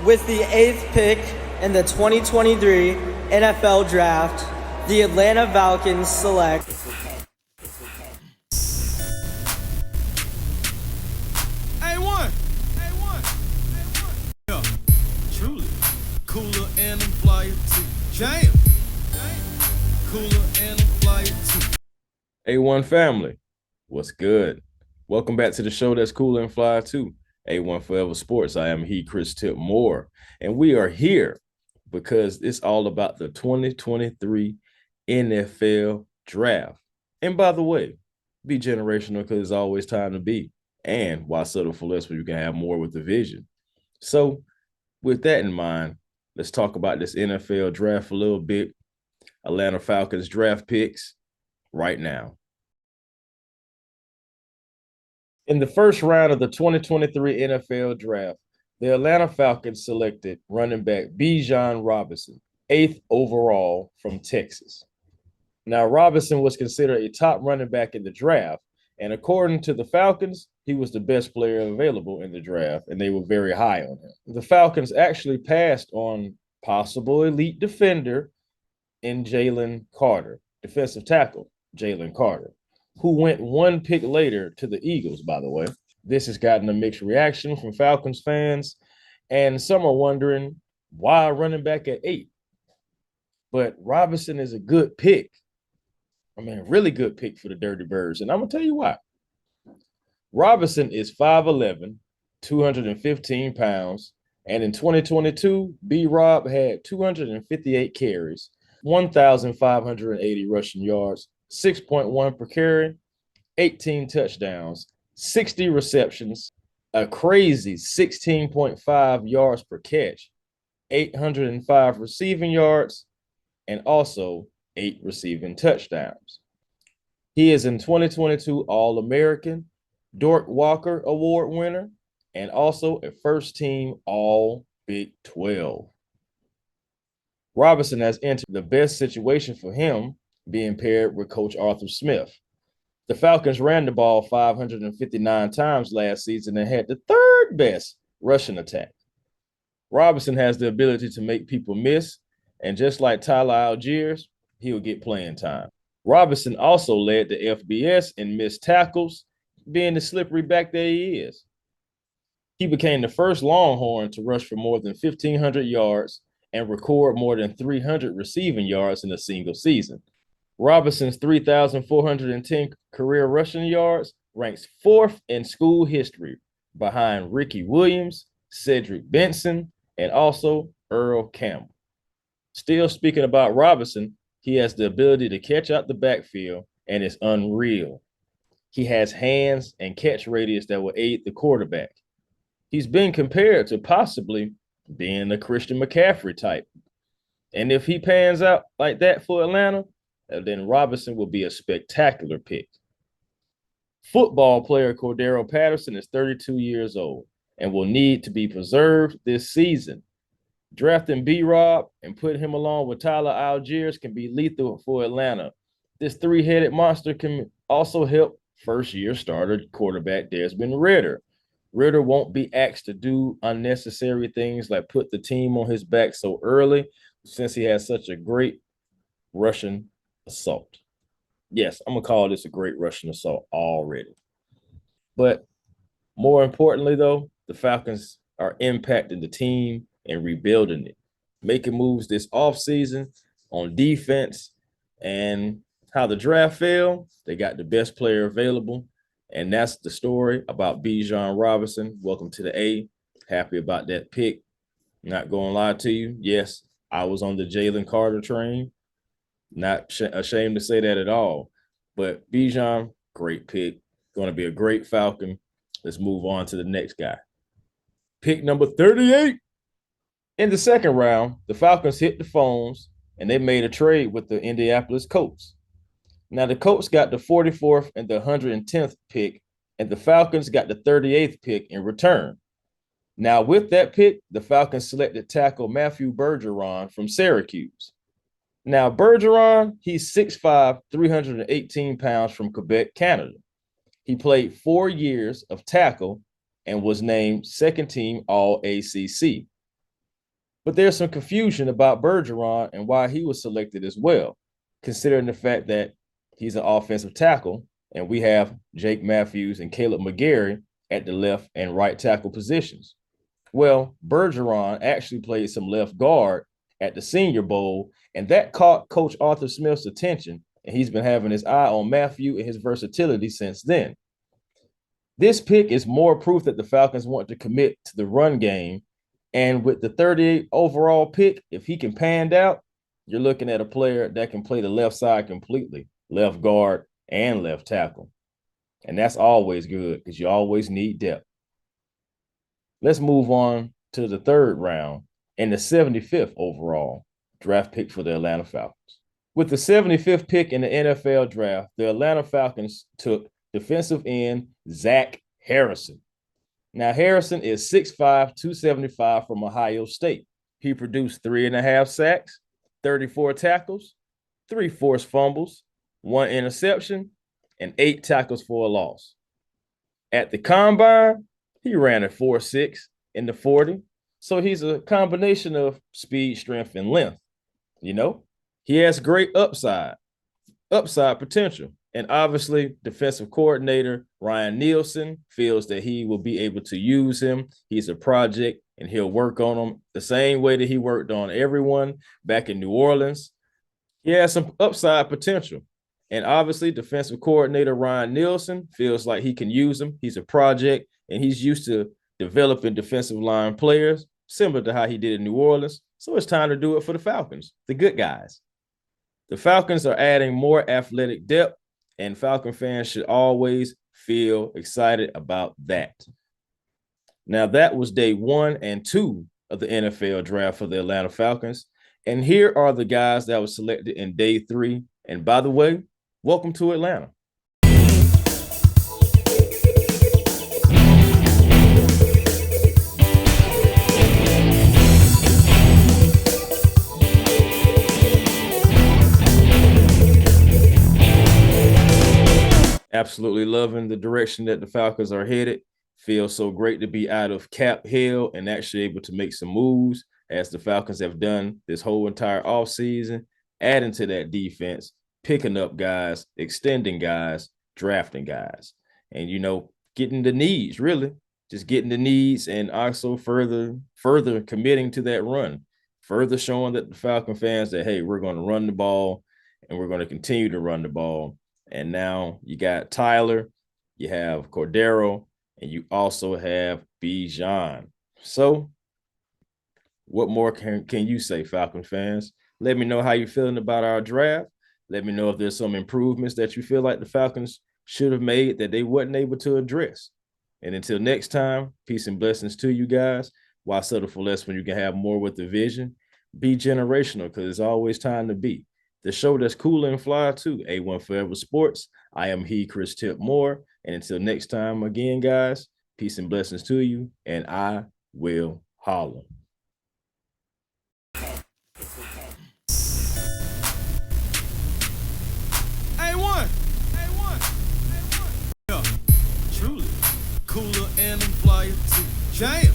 With the 8th pick in the 2023 NFL Draft, the Atlanta Falcons select A1. Yeah, truly. Cooler and I'm flyer too. Jam. Cooler and I'm flyer too. A1 family, what's good? Welcome back to the show that's cool and fly too. A1 Forever Sports. I am Chris Tip Moore, and we are here because it's all about the 2023 NFL Draft. And by the way, be generational because it's always time to be. And why settle for less when you can have more with the vision? So, with that in mind, let's talk about this NFL Draft a little bit. Atlanta Falcons draft picks right now. In the first round of the 2023 NFL Draft, the Atlanta Falcons selected running back Bijan Robinson, 8th overall from Texas. Now, Robinson was considered a top running back in the draft, and according to the Falcons, he was the best player available in the draft, and they were very high on him. The Falcons actually passed on possible elite defender in Jalen Carter, defensive tackle Jalen Carter, who went one pick later to the Eagles, by the way. This has gotten a mixed reaction from Falcons fans, and some are wondering why running back at 8. But Robinson is a good pick. I mean, really good pick for the Dirty Birds, and I'm going to tell you why. Robinson is 5'11", 215 pounds, and in 2022, B-Rob had 258 carries, 1,580 rushing yards, 6.1 per carry, 18 touchdowns, 60 receptions, a crazy 16.5 yards per catch, 805 receiving yards, and also 8 receiving touchdowns. He is in 2022 All-American, Doak Walker Award winner, and also a first-team All-Big 12. Robinson has entered the best situation for him, being paired with Coach Arthur Smith. The Falcons ran the ball 559 times last season and had the third best rushing attack. Robinson has the ability to make people miss, and just like Tyler Algiers, he'll get playing time. Robinson also led the FBS in missed tackles, being the slippery back that he is. He became the first Longhorn to rush for more than 1,500 yards and record more than 300 receiving yards in a single season. Robinson's 3,410 career rushing yards ranks 4th in school history behind Ricky Williams, Cedric Benson, and also Earl Campbell. Still speaking about Robinson, he has the ability to catch out the backfield and is unreal. He has hands and catch radius that will aid the quarterback. He's been compared to possibly being a Christian McCaffrey type. And if he pans out like that for Atlanta, then Robinson will be a spectacular pick. Football player Cordero Patterson is 32 years old and will need to be preserved this season. Drafting B-Rob and putting him along with Tyler Algiers can be lethal for Atlanta. This three-headed monster can also help first-year starter quarterback Desmond Ridder. Ridder won't be asked to do unnecessary things like put the team on his back so early since he has such a great rushing assault. Yes, I'm going to call this a great rushing assault already. But more importantly, though, the Falcons are impacting the team and rebuilding it, making moves this offseason on defense. And how the draft fell, they got the best player available. And that's the story about Bijan Robinson. Welcome to the A. Happy about that pick. Not going to lie to you. Yes, I was on the Jalen Carter train. Not ashamed to say that at all. But Bijan, great pick. Going to be a great Falcon. Let's move on to the next guy. Pick number 38. In the second round, the Falcons hit the phones and they made a trade with the Indianapolis Colts. Now, the Colts got the 44th and the 110th pick, and the Falcons got the 38th pick in return. Now, with that pick, the Falcons selected tackle Matthew Bergeron from Syracuse. Now, Bergeron, he's 6'5", 318 pounds from Quebec, Canada. He played 4 years of tackle and was named second team All-ACC. But there's some confusion about Bergeron and why he was selected as well, considering the fact that he's an offensive tackle and we have Jake Matthews and Caleb McGarry at the left and right tackle positions. Well, Bergeron actually played some left guard at the Senior Bowl, and that caught Coach Arthur Smith's attention, and he's been having his eye on Matthew and his versatility since then. This pick is more proof that the Falcons want to commit to the run game, and with the 38 overall pick, if he can pan out, you're looking at a player that can play the left side completely, left guard and left tackle. And that's always good because you always need depth. Let's move on to the third round and the 75th overall draft pick for the Atlanta Falcons. With the 75th pick in the NFL draft, the Atlanta Falcons took defensive end Zach Harrison. Now, Harrison is 6'5", 275 from Ohio State. He produced 3.5 sacks, 34 tackles, 3 forced fumbles, 1 interception, and 8 tackles for a loss. At the combine, he ran a 4.6 in the 40. So he's a combination of speed, strength, and length. You know, he has great upside potential. And obviously, defensive coordinator Ryan Nielsen feels that he will be able to use him. He's a project, and he'll work on him the same way that he worked on everyone back in New Orleans. He has some upside potential. And obviously, defensive coordinator Ryan Nielsen feels like he can use him. He's a project, and he's used to developing defensive line players, similar to how he did in New Orleans. So it's time to do it for the Falcons, the good guys. The Falcons are adding more athletic depth, and Falcon fans should always feel excited about that. Now, that was day 1 and 2 of the NFL draft for the Atlanta Falcons. And here are the guys that were selected in day 3. And by the way, welcome to Atlanta. Absolutely loving the direction that the Falcons are headed. Feels so great to be out of cap hell and actually able to make some moves as the Falcons have done this whole entire offseason, adding to that defense, picking up guys, extending guys, drafting guys, and, you know, getting the needs, really, just getting the needs and also further committing to that run, further showing that the Falcon fans that, hey, we're going to run the ball and we're going to continue to run the ball. And now you got Tyler, you have Cordero, and you also have Bijan. So what more can you say, Falcon fans? Let me know how you're feeling about our draft. Let me know if there's some improvements that you feel like the Falcons should have made that they wasn't able to address. And until next time, peace and blessings to you guys. Why settle for less when you can have more with the vision? Be generational, because it's always time to be. The show that's cool and fly too, A1 Forever Sports. I am Chris Tip Moore. And until next time again, guys, peace and blessings to you, and I will holler. A1. Yeah, truly. Cooler and I'm flyer too. Jam.